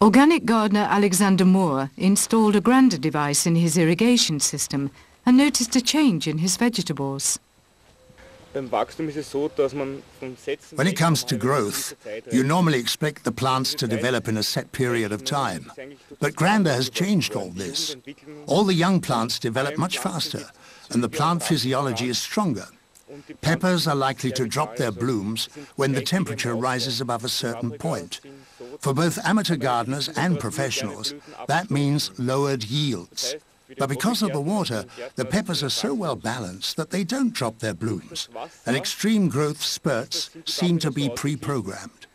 Organic gardener Alexander Moore installed a Grander device in his irrigation system and noticed a change in his vegetables. When it comes to growth, you normally expect the plants to develop in a set period of time. But Grander has changed all this. All the young plants develop much faster, and the plant physiology is stronger. Peppers are likely to drop their blooms when the temperature rises above a certain point. For both amateur gardeners and professionals, that means lowered yields. But because of the water, the peppers are so well balanced that they don't drop their blooms, and extreme growth spurts seem to be pre-programmed.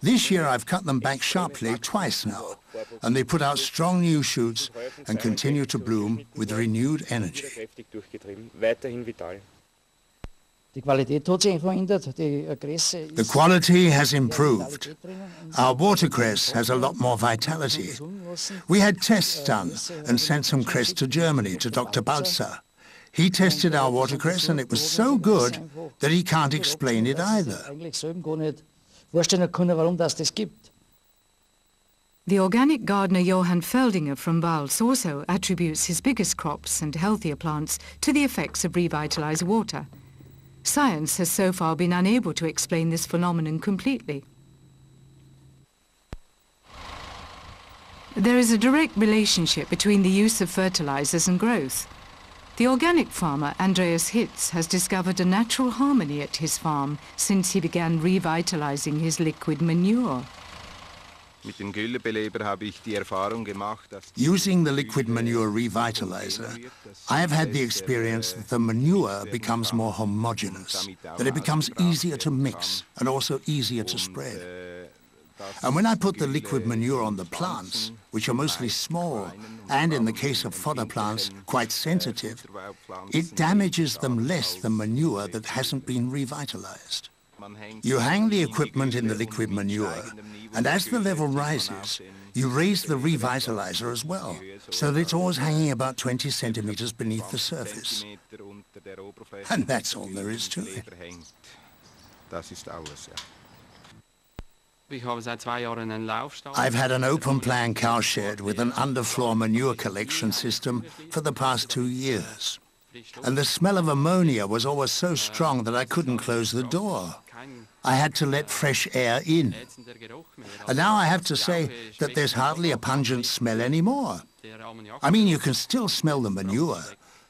This year I've cut them back sharply twice now, and they put out strong new shoots and continue to bloom with renewed energy. The quality has improved. Our watercress has a lot more vitality. We had tests done and sent some cress to Germany to Dr. Balzer. He tested our watercress and it was so good that he can't explain it either. The organic gardener Johann Feldinger from Vals also attributes his biggest crops and healthier plants to the effects of revitalized water. Science has so far been unable to explain this phenomenon completely. There is a direct relationship between the use of fertilizers and growth. The organic farmer Andreas Hitz has discovered a natural harmony at his farm since he began revitalizing his liquid manure. Using the liquid manure revitalizer, I have had the experience that the manure becomes more homogeneous, that it becomes easier to mix and also easier to spread. And when I put the liquid manure on the plants, which are mostly small, and in the case of fodder plants, quite sensitive, it damages them less than manure that hasn't been revitalized. You hang the equipment in the liquid manure, and as the level rises, you raise the revitalizer as well, so that it's always hanging about 20 centimeters beneath the surface. And that's all there is to it. I've had an open-plan cowshed with an underfloor manure collection system for the past 2 years. And the smell of ammonia was always so strong that I couldn't close the door. I had to let fresh air in. And now I have to say that there's hardly a pungent smell anymore. I mean, you can still smell the manure,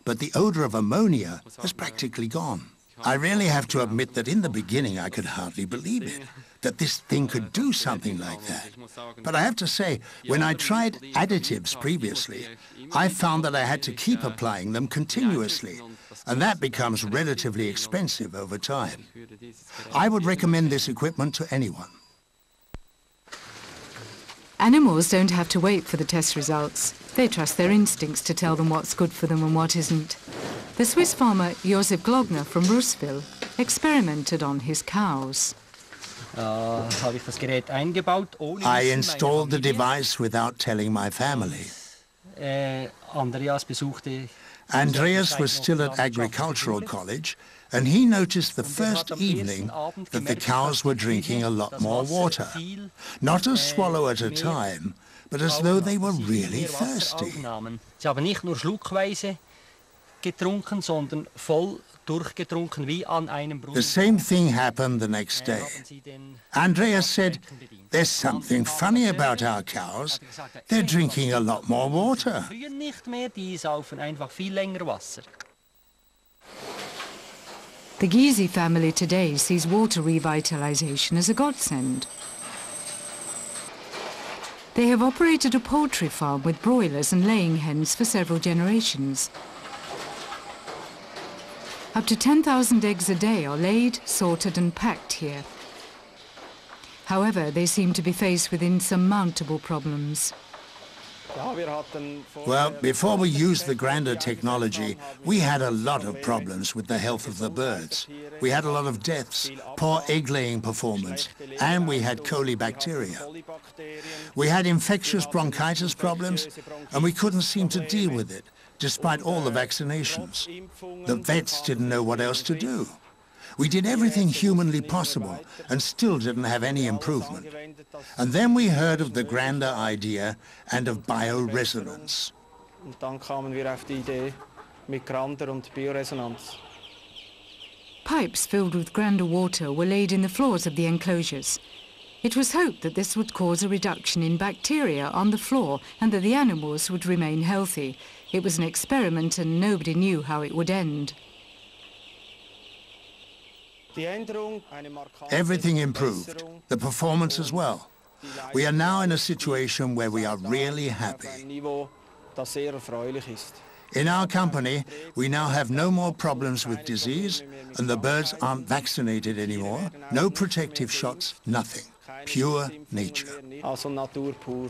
but the odor of ammonia has practically gone. I really have to admit that in the beginning I could hardly believe it, that this thing could do something like that. But I have to say, when I tried additives previously, I found that I had to keep applying them continuously, and that becomes relatively expensive over time. I would recommend this equipment to anyone. Animals don't have to wait for the test results. They trust their instincts to tell them what's good for them and what isn't. The Swiss farmer Josef Glogner from Russwil experimented on his cows. I installed the device without telling my family. Andreas was still at agricultural college, and he noticed the first evening that the cows were drinking a lot more water. Not a swallow at a time, but as though they were really thirsty. The same thing happened the next day. Andreas said, "There's something funny about our cows. They're drinking a lot more water." The Gysi family today sees water revitalization as a godsend. They have operated a poultry farm with broilers and laying hens for several generations. Up to 10,000 eggs a day are laid, sorted and packed here. However, they seem to be faced with insurmountable problems. Well, before we used the Grander technology, we had a lot of problems with the health of the birds. We had a lot of deaths, poor egg-laying performance, and we had colibacteria. We had infectious bronchitis problems, and we couldn't seem to deal with it, despite all the vaccinations. The vets didn't know what else to do. We did everything humanly possible and still didn't have any improvement. And then we heard of the Grander idea and of bioresonance. Und dann kamen wir auf die Idee mit Grander und Bioresonanz. Pipes filled with Grander water were laid in the floors of the enclosures. It was hoped that this would cause a reduction in bacteria on the floor and that the animals would remain healthy. It was an experiment and nobody knew how it would end. Everything improved, the performance as well. We are now in a situation where we are really happy. In our company, we now have no more problems with disease, and the birds aren't vaccinated anymore. No protective shots, nothing. Pure nature. Also Natur pur.